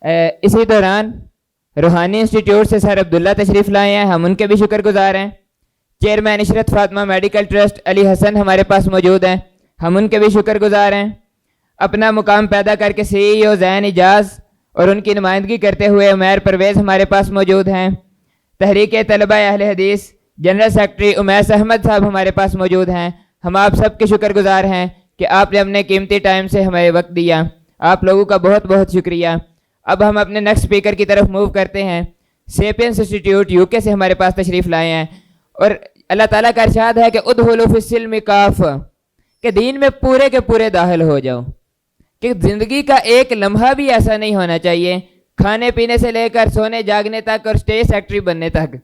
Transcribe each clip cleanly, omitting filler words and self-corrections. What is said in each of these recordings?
इसी दौरान रूहानी इंस्टीट्यूट से सर अब्दुल्ला तशरीफ़ लाए हैं, हम उनके भी शुक्रगुजार हैं। Chairman Ishrat Fatima medical trust Ali Hasan हमारे पास मौजूद हैं, हम उनके भी शुक्रगुजार हैं। अपना मुकाम पैदा करके CEO ज़ैन इजाज़ और उनकी नुमाइंदगी करते हुए उमैर परवेज़ हमारे पास मौजूद हैं। तहरीक तलबा अहले हदीस जनरल सेक्रेटरी उमैस अहमद साहब हमारे पास मौजूद हैं। हम आप सब के शुक्रगुजार हैं कि आपने अपने कीमती टाइम से हमें वक्त दिया। आप लोगों का बहुत बहुत शुक्रिया। अब हम अपने नेक्स्ट स्पीकर की तरफ मूव करते हैं। सेपियंस इंस्टीट्यूट UK से हमारे पास तशरीफ़ लाए हैं और अल्लाह ताला का इरशाद है कि उदखुलू फिस्सिल्म काफ़, कि दीन में पूरे के पूरे दाखिल हो जाओ, कि ज़िंदगी का एक लम्हा भी ऐसा नहीं होना चाहिए, खाने पीने से लेकर सोने जागने तक और स्टेज सेक्रेटरी बनने तक,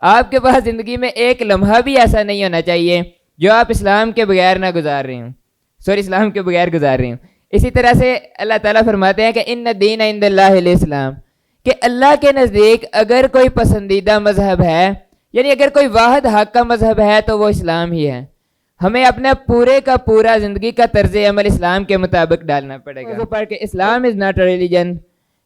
आपके पास ज़िंदगी में एक लम्हा भी ऐसा नहीं होना चाहिए जो आप इस्लाम के बगैर ना गुजार रहे हों, इस्लाम के बगैर गुजार रहे हों। इसी तरह से अल्लाह ताला फरमाते हैं कि इन्न दीन इंदल्लाहिल इस्लाम, कि अल्लाह के नज़दीक अगर कोई पसंदीदा मज़हब है, यानी अगर कोई वाहिद हक का मज़हब है तो वो इस्लाम ही है। हमें अपने पूरे का पूरा ज़िंदगी का तर्ज अमल इस्लाम के मुताबिक डालना पड़ेगा। तो पर कि इस्लाम इज़ नॉट अ रिलीजन,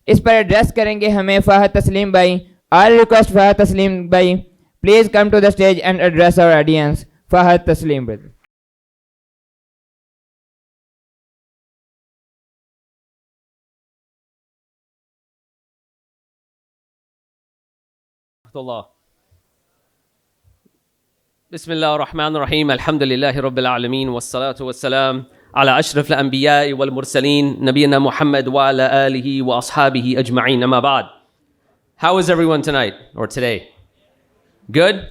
इस पर एड्रेस करेंगे हमें फ़हद तस्लीम भाई। आई रिक्वेस्ट फ़हद तस्लीम भाई, please come to the stage and address our audience. Fahad Taslim brother. Bismillahir-Rahmanir-Rahim. Alhamdulillahi Rabbil Alameen. Wassalatu wassalam ala ashraf al-anbiya'i wal mursaleen. Nabiyyina Muhammad wa ala alihi wa ashabihi ajma'in. Amma ba'd. How is everyone tonight or today? Good?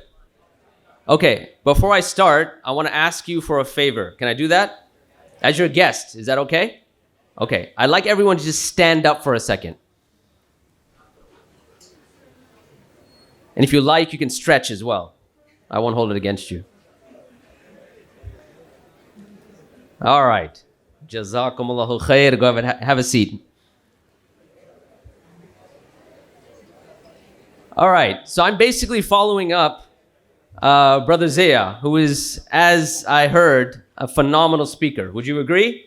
Okay, before I start, I want to ask you for a favor. Can I do that? As your guest, is that okay? Okay, I'd like everyone to just stand up for a second. And if you like, you can stretch as well. I won't hold it against you. All right. Jazakumullahu khair. Go ahead, have a seat. All right. So I'm basically following up Brother Zaya, who is, as I heard, a phenomenal speaker. Would you agree?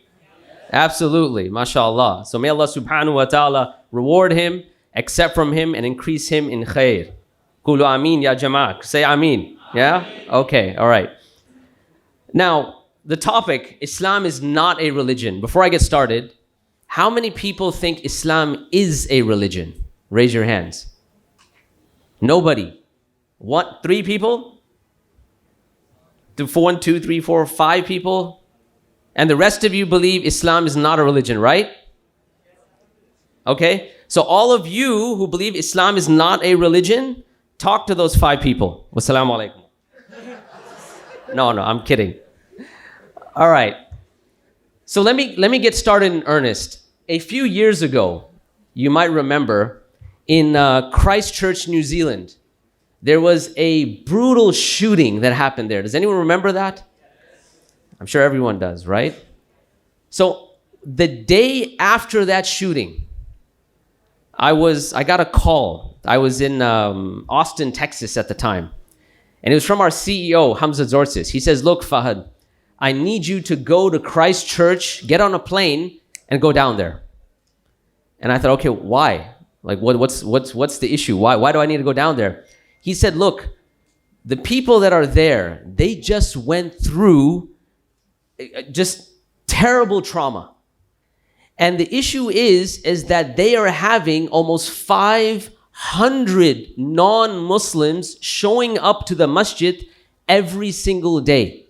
Absolutely. MashaAllah. So may Allah subhanahu wa ta'ala reward him, accept from him, and increase him in khair. Qulu ameen ya jama'ah. Say ameen. Yeah? Okay, all right. Now, the topic, Islam is not a religion. Before I get started, how many people think Islam is a religion? Raise your hands. Nobody. What? 3 people? 1, 2, 3, 4, 5 people? And the rest of you believe Islam is not a religion, right? Okay, so all of you who believe Islam is not a religion, talk to those 5 people. Wassalamu alaikum. No, I'm kidding. All right. So let me get started in earnest. A few years ago, you might remember, in Christchurch, New Zealand, there was a brutal shooting that happened there. Does anyone remember that? I'm sure everyone does, right? So the day after that shooting, I got a call. I was in Austin, Texas at the time. And it was from our CEO, Hamza Zorsis. He says, look, Fahad, I need you to go to Christchurch, get on a plane, and go down there. And I thought, okay, why? Like, what's the issue? Why do I need to go down there? He said, look, the people that are there, they just went through just terrible trauma. And the issue is that they are having almost 500 non-Muslims showing up to the masjid every single day.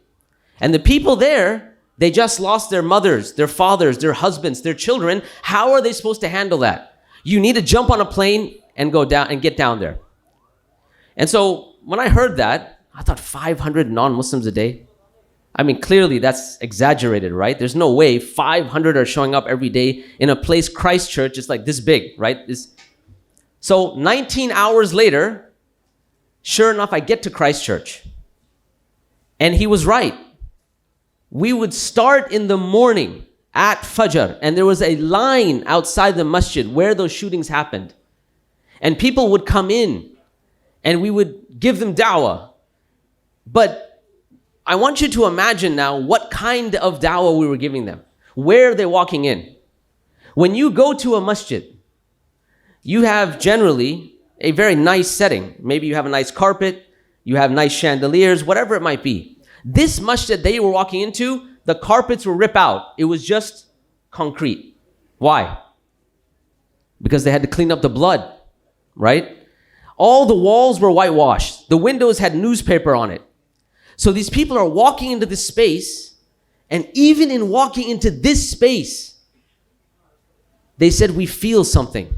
And the people there, they just lost their mothers, their fathers, their husbands, their children. How are they supposed to handle that? You need to jump on a plane and go down and get down there. And so when I heard that, I thought 500 non-Muslims a day? I mean, clearly that's exaggerated, right? There's no way 500 are showing up every day in a place, Christchurch, is like this big, right? So 19 hours later, sure enough, I get to Christchurch. And he was right. We would start in the morning at Fajr, and there was a line outside the masjid where those shootings happened. And people would come in, and we would give them da'wah. But I want you to imagine now what kind of da'wah we were giving them. Where are they walking in? When you go to a masjid, you have generally a very nice setting. Maybe you have a nice carpet, you have nice chandeliers, whatever it might be. This masjid they were walking into, the carpets were ripped out. It was just concrete. Why? Because they had to clean up the blood, right? All the walls were whitewashed. The windows had newspaper on it. So these people are walking into this space, and even in walking into this space, they said, we feel something.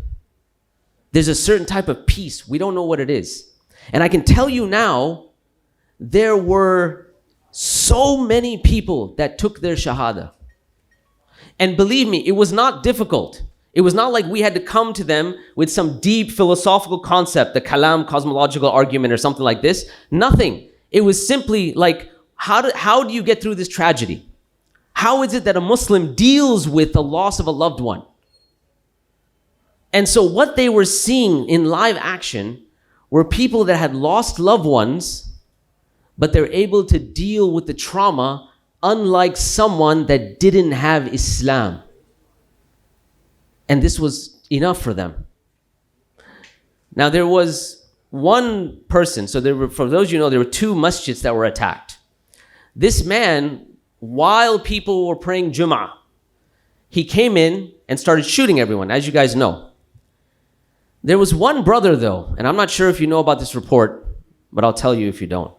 There's a certain type of peace. We don't know what it is. And I can tell you now, there were so many people that took their shahada. And believe me, it was not difficult. It was not like we had to come to them with some deep philosophical concept, the kalam, cosmological argument or something like this. Nothing. It was simply like, how do you get through this tragedy? How is it that a Muslim deals with the loss of a loved one? And so what they were seeing in live action were people that had lost loved ones, but they're able to deal with the trauma unlike someone that didn't have Islam. And this was enough for them. Now there was one person, so there were, for those you know, there were two masjids that were attacked. This man, while people were praying Jum'ah, he came in and started shooting everyone, as you guys know. There was one brother though, and I'm not sure if you know about this report, but I'll tell you if you don't.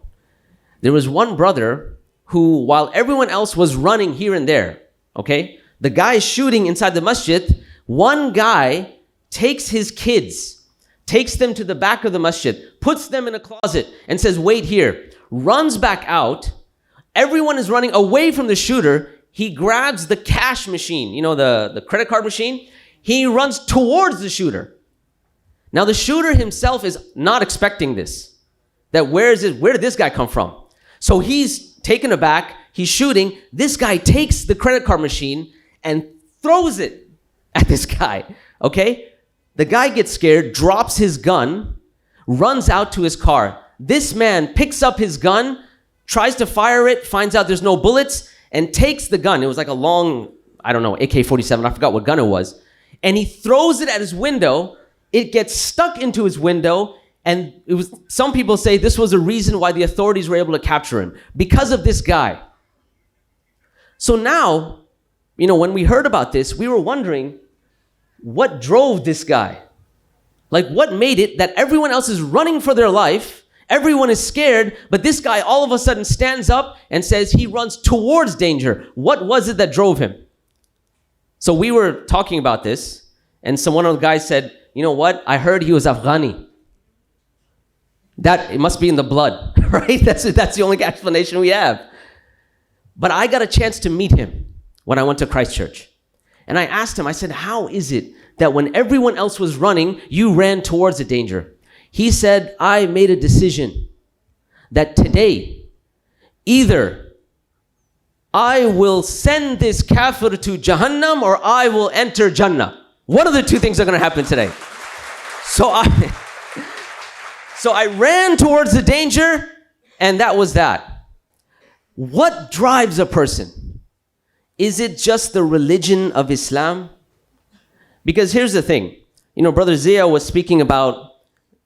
There was one brother who, while everyone else was running here and there, okay, the guy shooting inside the masjid, one guy takes his kids, takes them to the back of the masjid, puts them in a closet and says, wait here, runs back out. Everyone is running away from the shooter. He grabs the cash machine, you know, the credit card machine. He runs towards the shooter. Now the shooter himself is not expecting this. That where did this guy come from? So he's taken aback, he's shooting. This guy takes the credit card machine and throws it at this guy, okay? The guy gets scared, drops his gun, runs out to his car. This man picks up his gun, tries to fire it, finds out there's no bullets, and takes the gun. It was like a long, I don't know, AK-47, I forgot what gun it was. And he throws it at his window. It gets stuck into his window, and it was, some people say this was a reason why the authorities were able to capture him, because of this guy. So now, you know, when we heard about this, we were wondering, what drove this guy? Like, what made it that everyone else is running for their life, everyone is scared, but this guy all of a sudden stands up and says he runs towards danger? What was it that drove him? So we were talking about this, and one of the guys said, you know what? I heard he was Afghani. That, it must be in the blood, right? That's the only explanation we have. But I got a chance to meet him when I went to Christchurch. And I asked him, I said, how is it that when everyone else was running, you ran towards the danger? He said, I made a decision that today, either I will send this kafir to Jahannam or I will enter Jannah. One of the two things are going to happen today. So I ran towards the danger, and that was that. What drives a person? Is it just the religion of Islam? Because here's the thing. You know, Brother Zia was speaking about,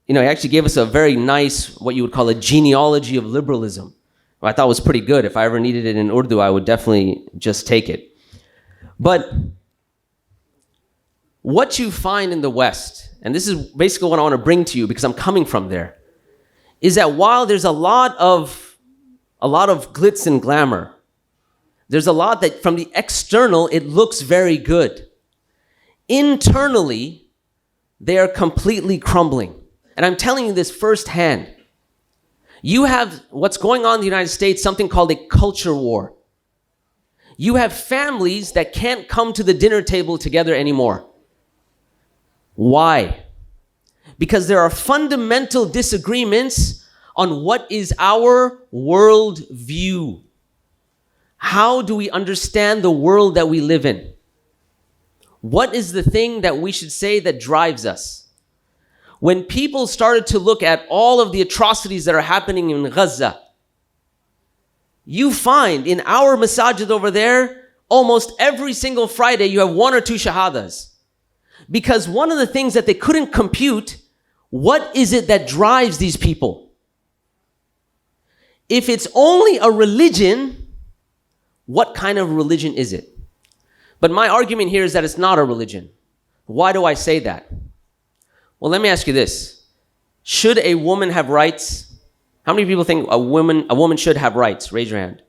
you know, he actually gave us a very nice, what you would call a genealogy of liberalism. I thought was pretty good. If I ever needed it in Urdu, I would definitely just take it. But what you find in the West, and this is basically what I want to bring to you because I'm coming from there, is that while there's a lot of glitz and glamour, there's a lot that from the external, it looks very good. Internally, they are completely crumbling. And I'm telling you this firsthand. You have what's going on in the United States, something called a culture war. You have families that can't come to the dinner table together anymore. Why? Because there are fundamental disagreements on what is our world view. How do we understand the world that we live in? What is the thing that we should say that drives us? When people started to look at all of the atrocities that are happening in Gaza, you find in our masajid over there, almost every single Friday you have one or two shahadas. Because one of the things that they couldn't compute, what is it that drives these people? If it's only a religion, what kind of religion is it? But my argument here is that it's not a religion. Why do I say that? Well, let me ask you this. Should a woman have rights? How many people think a woman should have rights? Raise your hand.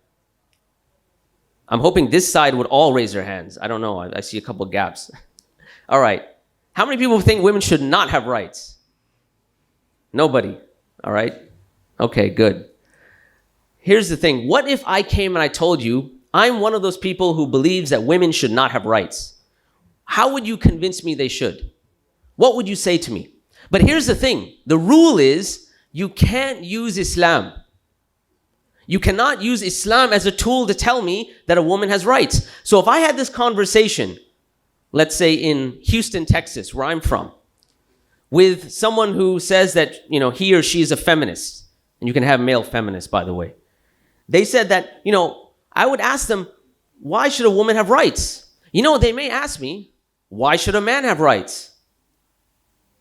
I'm hoping this side would all raise their hands. I don't know. I see a couple gaps. All right. How many people think women should not have rights? Nobody. All right. Okay, good. Here's the thing. What if I came and I told you, I'm one of those people who believes that women should not have rights? How would you convince me they should? What would you say to me? But here's the thing. The rule is you can't use Islam. You cannot use Islam as a tool to tell me that a woman has rights. So if I had this conversation, let's say in Houston, Texas, where I'm from, with someone who says that, he or she is a feminist, and you can have male feminists, by the way. They said that, I would ask them, why should a woman have rights? They may ask me, why should a man have rights?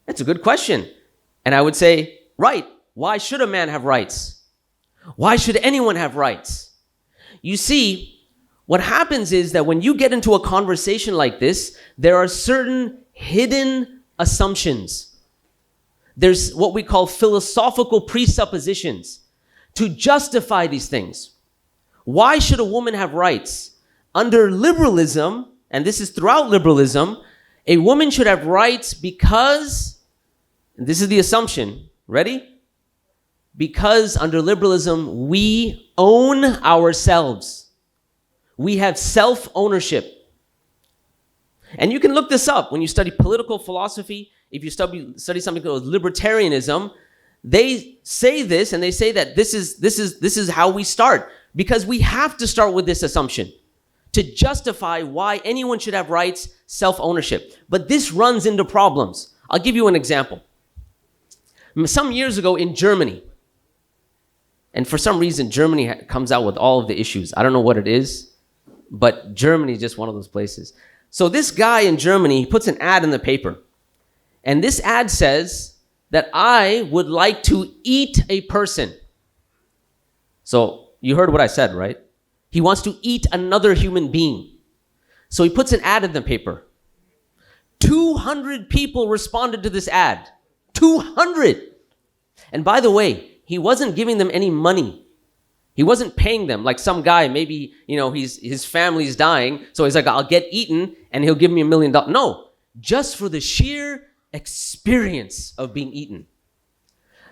That's a good question. And I would say, right, why should a man have rights? Why should anyone have rights? You see, what happens is that when you get into a conversation like this, there are certain hidden assumptions. There's what we call philosophical presuppositions to justify these things. Why should a woman have rights? Under liberalism, and this is throughout liberalism, a woman should have rights because, and this is the assumption, ready? Because under liberalism, we own ourselves. We have self-ownership. And you can look this up when you study political philosophy. If you study something called libertarianism, they say this, and they say that this is how we start. Because we have to start with this assumption to justify why anyone should have rights, self-ownership. But this runs into problems. I'll give you an example. Some years ago in Germany, and for some reason, Germany comes out with all of the issues. I don't know what it is, but Germany is just one of those places. So this guy in Germany, he puts an ad in the paper. And this ad says that I would like to eat a person. So you heard what I said, right? He wants to eat another human being. So he puts an ad in the paper. 200 people responded to this ad. 200! And by the way, he wasn't giving them any money. He wasn't paying them like some guy, maybe, his family's dying, so he's like, I'll get eaten and he'll give me $1 million. No, just for the sheer experience of being eaten.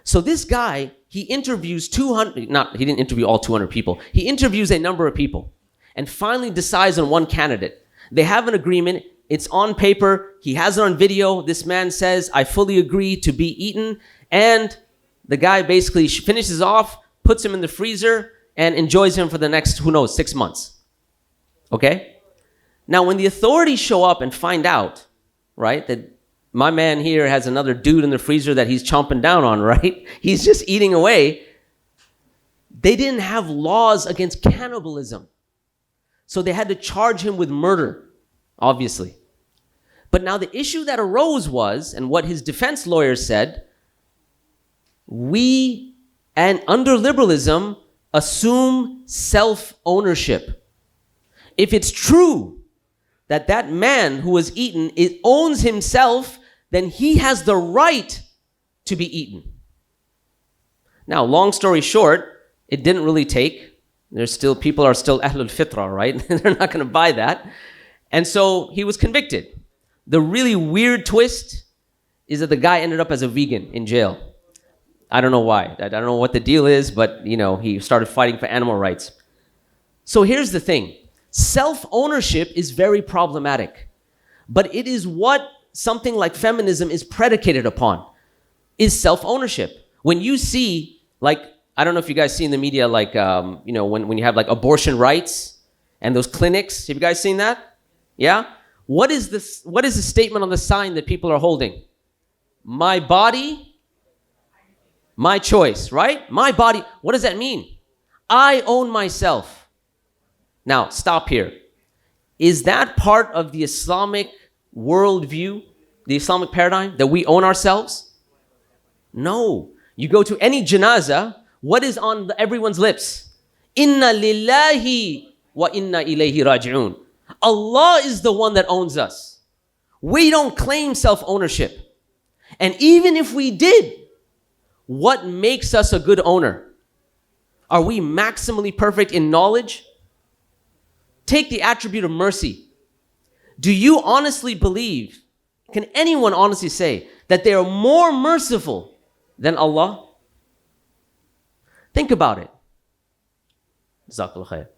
So this guy, he interviews he didn't interview all 200 people. He interviews a number of people and finally decides on one candidate. They have an agreement. It's on paper. He has it on video. This man says, I fully agree to be eaten. And the guy basically finishes off, puts him in the freezer, and enjoys him for the next, 6 months. Okay? Now, when the authorities show up and find out, right, that my man here has another dude in the freezer that he's chomping down on, right? He's just eating away. They didn't have laws against cannibalism. So they had to charge him with murder, obviously. But now the issue that arose was, and what his defense lawyer said, we, and under liberalism, assume self-ownership. If it's true that that man who was eaten owns himself, then he has the right to be eaten. Now, long story short, it didn't really take. People are still Ahlul Fitra, right? They're not going to buy that. And so he was convicted. The really weird twist is that the guy ended up as a vegan in jail. I don't know why. I don't know what the deal is, but, he started fighting for animal rights. So here's the thing. Self-ownership is very problematic. But it is what something like feminism is predicated upon, is self-ownership. When you see, I don't know if you guys see in the media, when you have, abortion rights and those clinics. Have you guys seen that? Yeah? What is the statement on the sign that people are holding? My body, my choice, right? My body. What does that mean? I own myself. Now, stop here. Is that part of the Islamic worldview? The Islamic paradigm that we own ourselves? No. You go to any janazah, what is on everyone's lips? Inna lillahi wa inna ilayhi raji'un. Allah is the one that owns us. We don't claim self-ownership. And even if we did, what makes us a good owner? Are we maximally perfect in knowledge? Take the attribute of mercy. Do you honestly believe, can anyone honestly say that they are more merciful than Allah? Think about it. Jazakallah khair.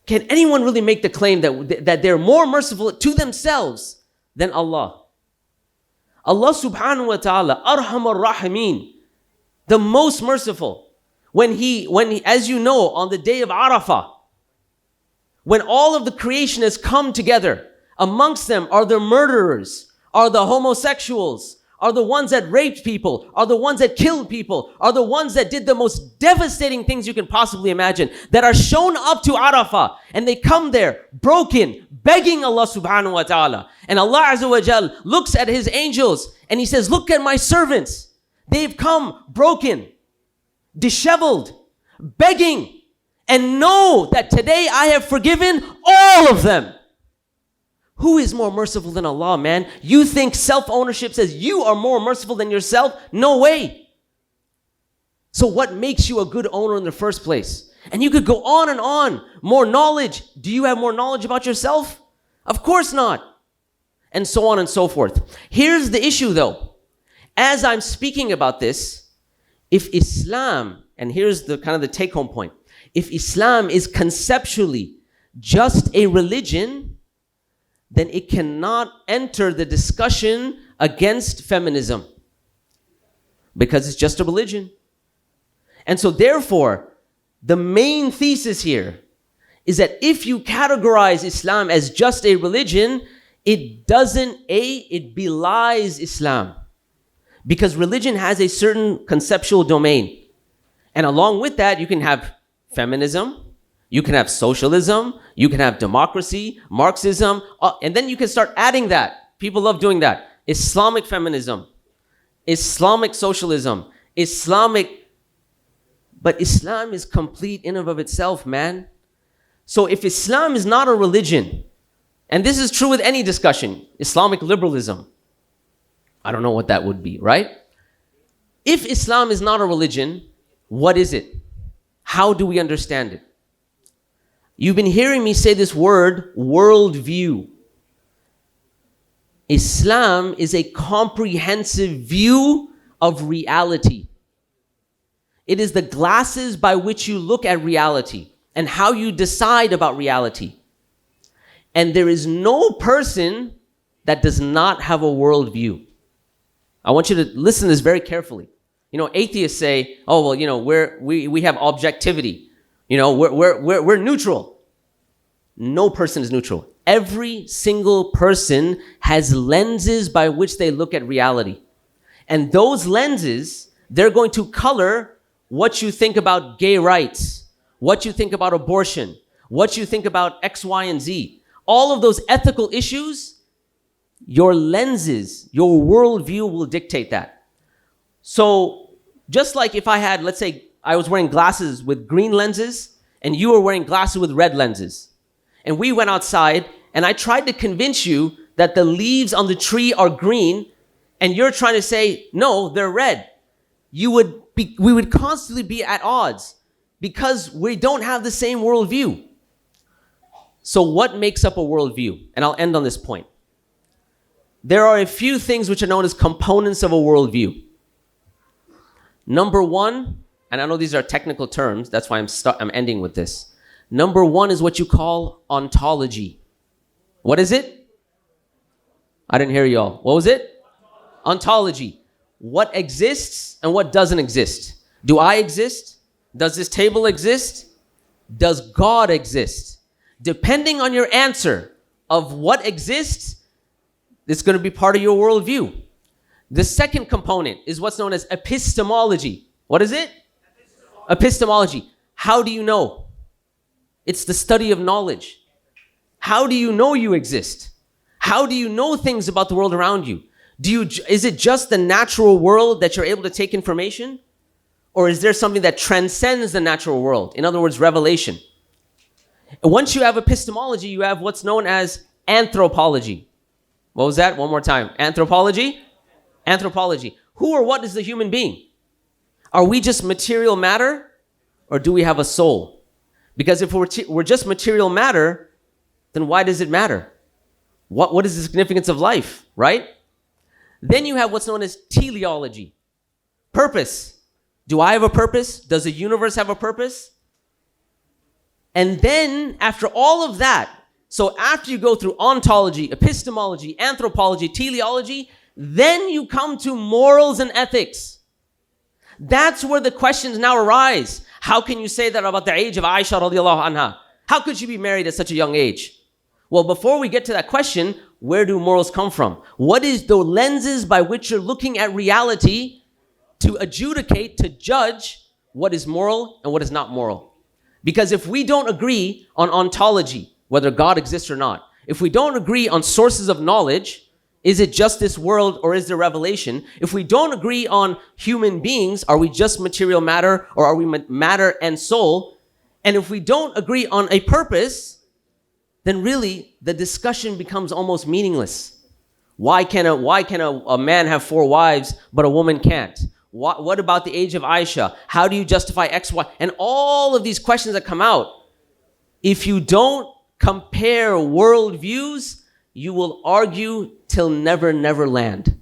Can anyone really make the claim that they're more merciful to themselves than Allah? Allah subhanahu wa ta'ala, Arhamar Rahimin, the most merciful. When he, as you know, on the day of Arafah, when all of the creation has come together, amongst them are the murderers, are the homosexuals, are the ones that raped people, are the ones that killed people, are the ones that did the most devastating things you can possibly imagine, that are shown up to Arafah, and they come there broken, begging Allah subhanahu wa ta'ala. And Allah azza wa jal looks at his angels and he says, look at my servants. They've come broken, disheveled, begging, and know that today I have forgiven all of them. Who is more merciful than Allah, man? You think self-ownership says you are more merciful than yourself? No way. So what makes you a good owner in the first place? And you could go on and on. More knowledge. Do you have more knowledge about yourself? Of course not. And so on and so forth. Here's the issue though. As I'm speaking about this, if Islam, and here's the kind of the take-home point, if Islam is conceptually just a religion, then it cannot enter the discussion against feminism because it's just a religion. And so therefore, the main thesis here is that if you categorize Islam as just a religion, it belies Islam, because religion has a certain conceptual domain. And along with that, you can have feminism, you can have socialism, you can have democracy, Marxism, and then you can start adding that. People love doing that. Islamic feminism, Islamic socialism, but Islam is complete in and of itself, man. So if Islam is not a religion, and this is true with any discussion, Islamic liberalism, I don't know what that would be, right? If Islam is not a religion, what is it? How do we understand it? You've been hearing me say this word, worldview. Islam is a comprehensive view of reality. It is the glasses by which you look at reality and how you decide about reality. And there is no person that does not have a worldview. I want you to listen to this very carefully. You know, atheists say, oh, well, you know, we have objectivity. You know, we're neutral. No person is neutral. Every single person has lenses by which they look at reality. And those lenses, they're going to color what you think about gay rights, what you think about abortion, what you think about X, Y, and Z. All of those ethical issues, your lenses, your worldview will dictate that. So just like if I had, let's say, I was wearing glasses with green lenses and you were wearing glasses with red lenses. And we went outside and I tried to convince you that the leaves on the tree are green and you're trying to say, no, they're red. We would constantly be at odds because we don't have the same worldview. So what makes up a worldview? And I'll end on this point. There are a few things which are known as components of a worldview. Number one, and I know these are technical terms, that's why I'm ending with this. Number one is what you call ontology. What is it? I didn't hear y'all. What was it? Ontology. What exists and what doesn't exist. Do I exist? Does this table exist? Does God exist? Depending on your answer of what exists, it's going to be part of your worldview. The second component is what's known as epistemology. What is it? Epistemology. How do you know? It's the study of knowledge. How do you know you exist? How do you know things about the world around you? Is it just the natural world that you're able to take information? Or is there something that transcends the natural world? In other words, revelation. And once you have epistemology, you have what's known as anthropology. What was that? One more time. Anthropology? Anthropology. Who or what is the human being? Are we just material matter? Or do we have a soul? Because if we're just material matter, then why does it matter? What is the significance of life, right? Then you have what's known as teleology. Purpose. Do I have a purpose? Does the universe have a purpose? And then after all of that, so after you go through ontology, epistemology, anthropology, teleology, then you come to morals and ethics. That's where the questions now arise. How can you say that about the age of Aisha radiallahu anha? How could she be married at such a young age? Well, before we get to that question, where do morals come from? What is the lenses by which you're looking at reality to adjudicate, to judge what is moral and what is not moral? Because if we don't agree on ontology, whether God exists or not, if we don't agree on sources of knowledge, is it just this world or is there revelation? If we don't agree on human beings, are we just material matter or are we matter and soul? And if we don't agree on a purpose, then really the discussion becomes almost meaningless. Why can a man have 4 wives but a woman can't? What about the age of Aisha? How do you justify X, Y? And all of these questions that come out, if you don't compare worldviews, you will argue till never land.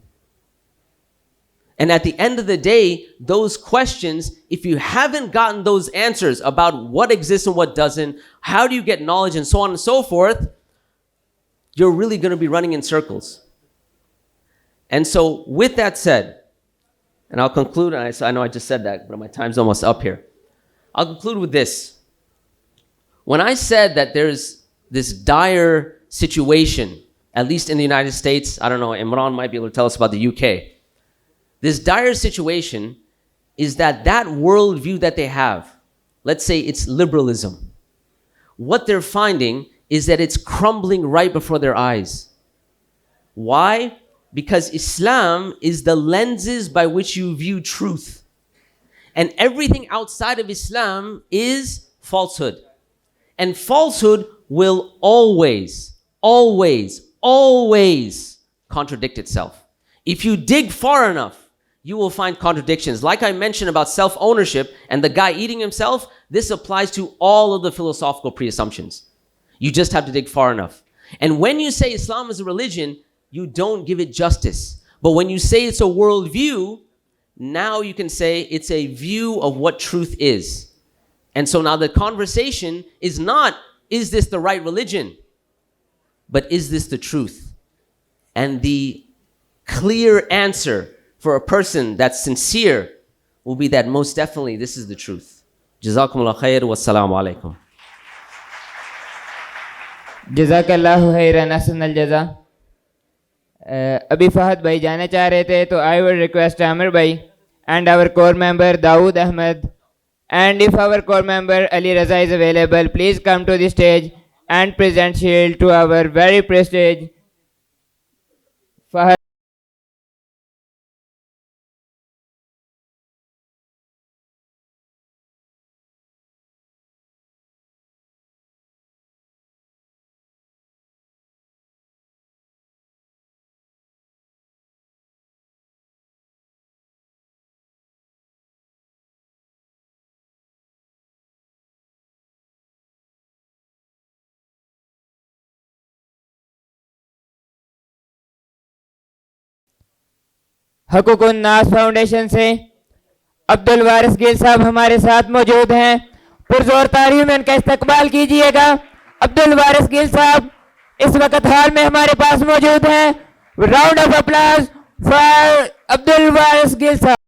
And at the end of the day, those questions, if you haven't gotten those answers about what exists and what doesn't, how do you get knowledge and so on and so forth, you're really going to be running in circles. And so with that said, and I'll conclude, and I know I just said that, but my time's almost up here. I'll conclude with this. When I said that there's this dire situation, at least in the United States, I don't know, Imran might be able to tell us about the UK. This dire situation is that worldview that they have, let's say it's liberalism, what they're finding is that it's crumbling right before their eyes. Why? Because Islam is the lenses by which you view truth. And everything outside of Islam is falsehood. And falsehood will always contradict itself. If you dig far enough, you will find contradictions. Like I mentioned about self-ownership and the guy eating himself, this applies to all of the philosophical pre-assumptions. You just have to dig far enough. And when you say Islam is a religion, you don't give it justice. But when you say it's a worldview, now you can say it's a view of what truth is. And so now the conversation is not, is this the right religion? But is this the truth? And the clear answer for a person that's sincere will be that most definitely this is the truth. Jazakumullah khair wa assalamu alaikum. जज़ाकल्लाहु खैरन अहसनल जज़ा। अभी फहद भाई जाना चाह रहे थे, तो I would request Aamir भाई and our core member Dawood Ahmed, and if our core member Ali Raza is available, please come to the stage and present shield to our very prestige Fahad. हकूकुन नास foundation से अब्दुल वारिस गिल साहब हमारे साथ मौजूद हैं। पुरजोर तारीफ में उनका इस्तकबाल कीजिएगा। अब्दुल वारिस गिल साहब इस वक्त हाल में हमारे पास मौजूद हैं। राउंड ऑफ अप्लाज फॉर अब्दुल वारिस गिल साहब।